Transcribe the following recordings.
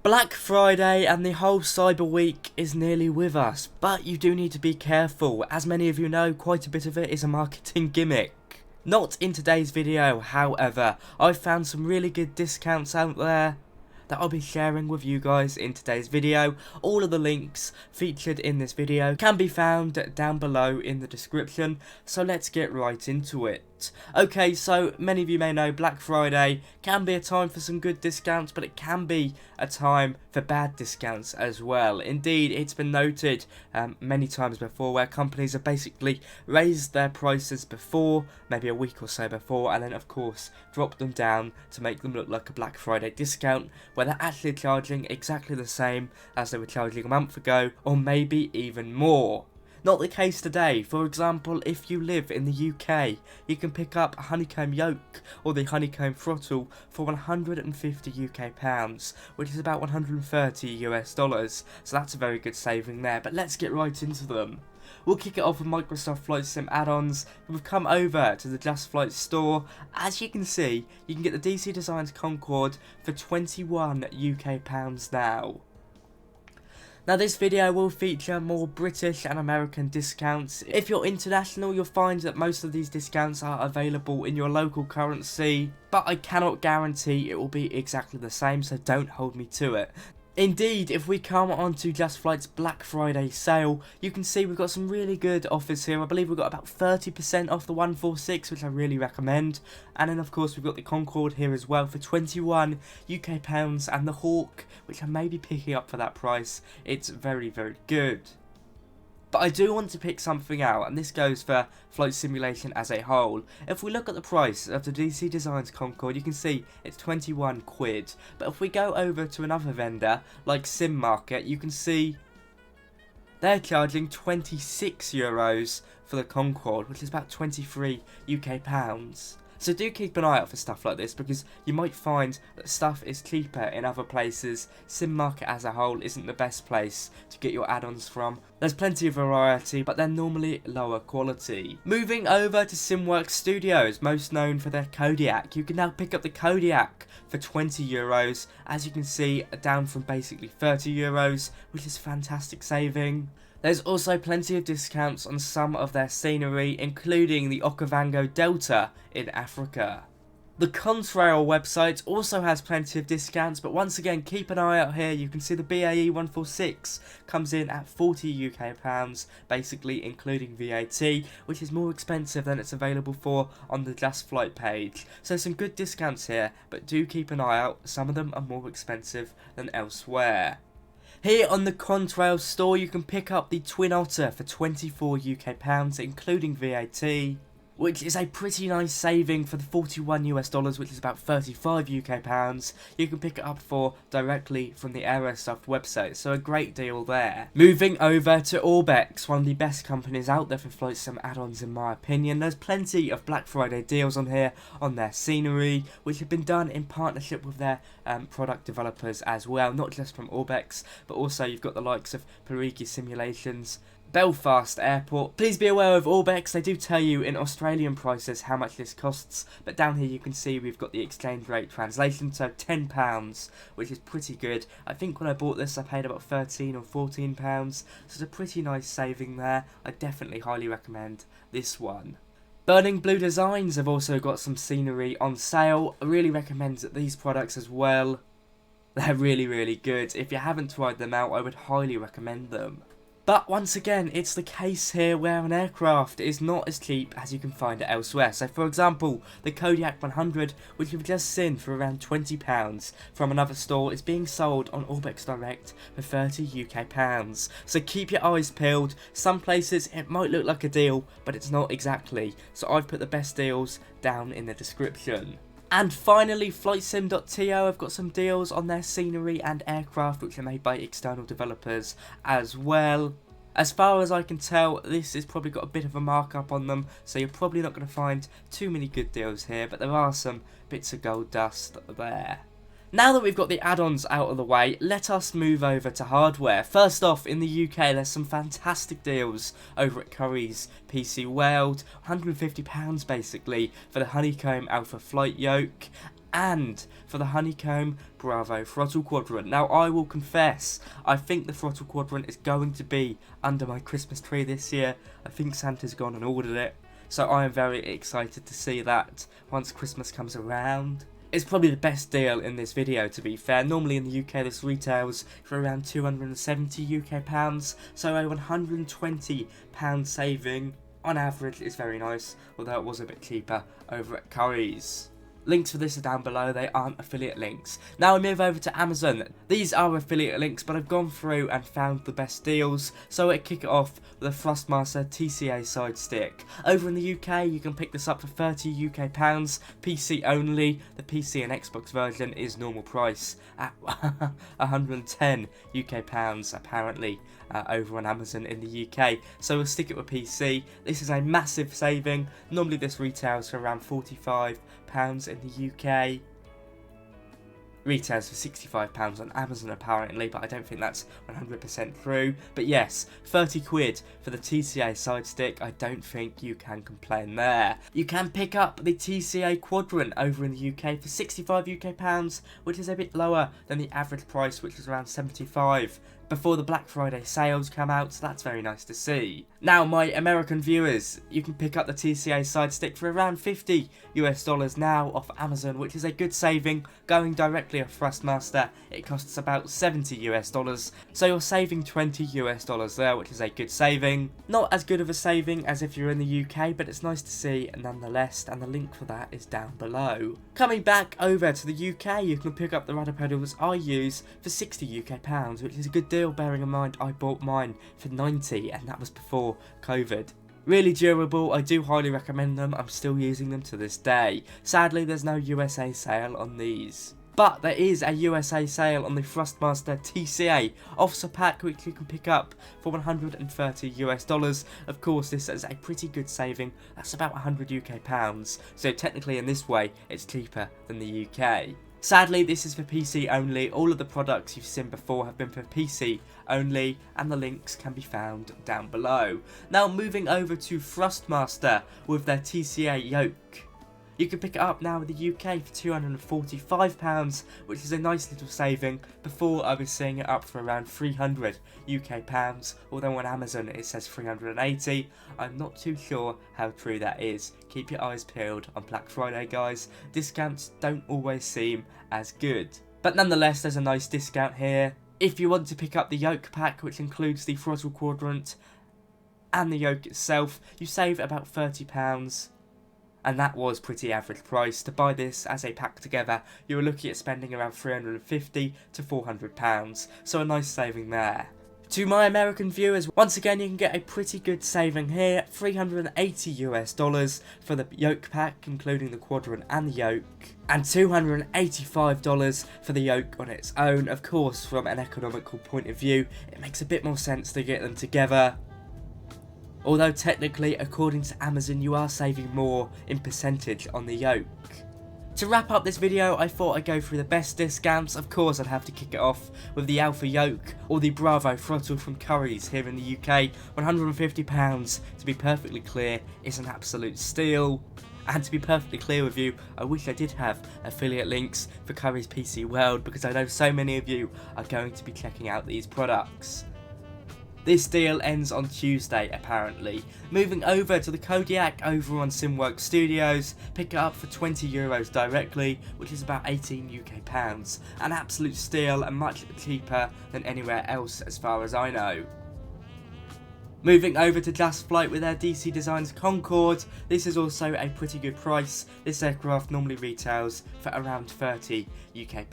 Black Friday and the whole Cyber Week is nearly with us, but you do need to be careful. As many of you know, quite a bit of it is a marketing gimmick. Not in today's video, however. I've found some really good discounts out there that I'll be sharing with you guys in today's video. All of the links featured in this video can be found down below in the description, so let's get right into it. Okay, so many of you may know Black Friday can be a time for some good discounts, but it can be a time for bad discounts as well. Indeed, it's been noted many times before where companies have basically raised their prices before, maybe a week or so before, and then of course dropped them down to make them look like a Black Friday discount, where they're actually charging exactly the same as they were charging a month ago, or maybe even more. Not the case today. For example, if you live in the UK, you can pick up a honeycomb yoke or the honeycomb throttle for 150 UK pounds, which is about 130 US dollars. So that's a very good saving there. But let's get right into them. We'll kick it off with Microsoft Flight Sim add-ons. We've come over to the Just Flight store. As you can see, you can get the DC Designs Concorde for 21 UK pounds now. Now this video will feature more British and American discounts. If you're international, you'll find that most of these discounts are available in your local currency, but I cannot guarantee it will be exactly the same, so don't hold me to it. Indeed, if we come on to Just Flight's Black Friday sale, you can see we've got some really good offers here. I believe we've got about 30% off the 146, which I really recommend. And then of course we've got the Concorde here as well for 21 UK pounds, and the Hawk, which I may be picking up for that price. It's very, very good. But I do want to pick something out, and this goes for flight simulation as a whole. If we look at the price of the DC Designs Concorde, you can see it's 21 quid. But if we go over to another vendor, like Sim Market, you can see they're charging 26 euros for the Concorde, which is about 23 UK pounds. So do keep an eye out for stuff like this, because you might find that stuff is cheaper in other places. Sim Market as a whole isn't the best place to get your add-ons from. There's plenty of variety, but they're normally lower quality. Moving over to SimWorks Studios, most known for their Kodiak. You can now pick up the Kodiak for 20 euros, as you can see, down from basically 30 euros, which is fantastic saving. There's also plenty of discounts on some of their scenery, including the Okavango Delta in Africa. The Contrail website also has plenty of discounts, but once again, keep an eye out here. You can see the BAE 146 comes in at 40 UK pounds, basically including VAT, which is more expensive than it's available for on the Just Flight page. So some good discounts here, but do keep an eye out. Some of them are more expensive than elsewhere. Here on the Contrail store, you can pick up the Twin Otter for 24 UK pounds, including VAT, which is a pretty nice saving for the 41 US dollars, which is about 35 UK pounds. You can pick it up for directly from the Aerosoft website, so a great deal there. Moving over to Orbex, one of the best companies out there for flight sim add-ons in my opinion. There's plenty of Black Friday deals on here on their scenery, which have been done in partnership with their product developers as well, not just from Orbex, but also you've got the likes of Peripherals Simulations, Belfast Airport. Please be aware of Orbex, they do tell you in Australian prices how much this costs, but down here you can see we've got the exchange rate translation, so £10, which is pretty good. I think when I bought this I paid about £13 or £14, so it's a pretty nice saving there. I definitely highly recommend this one. Burning Blue Designs have also got some scenery on sale. I really recommend these products as well. They're really, really good. If you haven't tried them out, I would highly recommend them. But once again, it's the case here where an aircraft is not as cheap as you can find it elsewhere. So for example, the Kodiak 100, which we've just seen for around £20 from another store, is being sold on Orbex Direct for 30 UK pounds. So keep your eyes peeled. Some places it might look like a deal, but it's not exactly. So I've put the best deals down in the description. And finally, flightsim.to have got some deals on their scenery and aircraft, which are made by external developers as well. As far as I can tell, this has probably got a bit of a markup on them, so you're probably not going to find too many good deals here, but there are some bits of gold dust there. Now that we've got the add-ons out of the way, let us move over to hardware. First off, in the UK, there's some fantastic deals over at Curry's PC World. £150 basically for the Honeycomb Alpha Flight Yoke. and for the Honeycomb Bravo Throttle Quadrant. Now I will confess, I think the Throttle Quadrant is going to be under my Christmas tree this year. I think Santa's gone and ordered it, so I am very excited to see that once Christmas comes around. It's probably the best deal in this video, to be fair. Normally in the UK this retails for around £270 UK, so a £120 saving on average is very nice, although it was a bit cheaper over at Currys. Links for this are down below, they aren't affiliate links. Now I move over to Amazon. These are affiliate links, but I've gone through and found the best deals, so I kick it off with the Thrustmaster TCA side stick. Over in the UK, you can pick this up for £30 UK, PC only. The PC and Xbox version is normal price at £110 UK apparently. Over on Amazon in the UK, so we'll stick it with PC. This is a massive saving. Normally this retails for around £45 in the UK. Retails for £65 on Amazon apparently, but I don't think that's 100% true. But yes, 30 quid for the TCA side stick, I don't think you can complain there. You can pick up the TCA Quadrant over in the UK for £65 UK, which is a bit lower than the average price, which was around 75 before the Black Friday sales come out, so that's very nice to see. Now my American viewers, you can pick up the TCA side stick for around $50 now off Amazon, which is a good saving. Going directly off Thrustmaster, it costs about $70 so you're saving $20 there, which is a good saving. Not as good of a saving as if you're in the UK, but it's nice to see nonetheless, and the link for that is down below. Coming back over to the UK, you can pick up the rudder pedals I use for £60 UK, which is a good deal, bearing in mind I bought mine for 90 and that was before COVID. Really durable, I do highly recommend them, I'm still using them to this day. Sadly there's no USA sale on these. But there is a USA sale on the Thrustmaster TCA Officer Pack, which you can pick up for $130 Of course, this is a pretty good saving. That's about £100 UK. So technically in this way, it's cheaper than the UK. Sadly, this is for PC only. All of the products you've seen before have been for PC only, and the links can be found down below. Now moving over to Thrustmaster with their TCA yoke. You can pick it up now in the UK for £245, which is a nice little saving. Before I was seeing it up for around £300 UK, although on Amazon it says 380. I'm not too sure how true that is. Keep your eyes peeled on Black Friday, guys. Discounts don't always seem as good. But nonetheless, there's a nice discount here. If you want to pick up the yoke pack, which includes the throttle quadrant and the yoke itself, you save about £30. And that was pretty average price. To buy this as a pack together, you were looking at spending around £350 to £400, so a nice saving there. To my American viewers, once again you can get a pretty good saving here, $380 for the yoke pack, including the quadrant and the yoke, and $285 for the yoke on its own. Of course, from an economical point of view, it makes a bit more sense to get them together. Although technically, according to Amazon, you are saving more in percentage on the yoke. To wrap up this video, I thought I'd go through the best discounts. Of course, I'd have to kick it off with the Alpha yoke or the Bravo throttle from Currys here in the UK. £150, to be perfectly clear, is an absolute steal. And to be perfectly clear with you, I wish I did have affiliate links for Currys PC World, because I know so many of you are going to be checking out these products. This deal ends on Tuesday, apparently. Moving over to the Kodiak over on Simworks Studios, pick it up for €20 directly, which is about £18 UK. An absolute steal and much cheaper than anywhere else as far as I know. Moving over to Just Flight with their DC Designs Concorde, this is also a pretty good price. This aircraft normally retails for around £30 UK.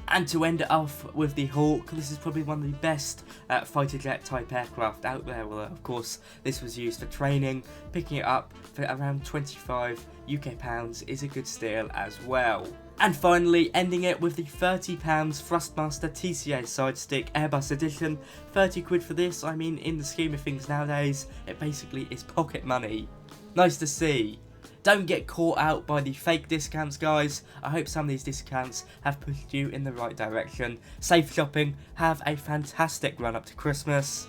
And to end it off with the Hawk, this is probably one of the best fighter jet type aircraft out there. Well, of course, this was used for training. Picking it up for around £25 UK is a good steal as well. And finally, ending it with the £30 Thrustmaster TCA side stick Airbus edition. 30 quid for this. I mean, in the scheme of things nowadays, it basically is pocket money. Nice to see. Don't get caught out by the fake discounts, guys. I hope some of these discounts have pushed you in the right direction. Safe shopping. Have a fantastic run up to Christmas.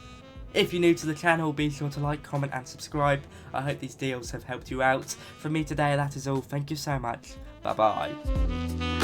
If you're new to the channel, be sure to like, comment and subscribe. I hope these deals have helped you out. From me today, that is all. Thank you so much. Bye bye.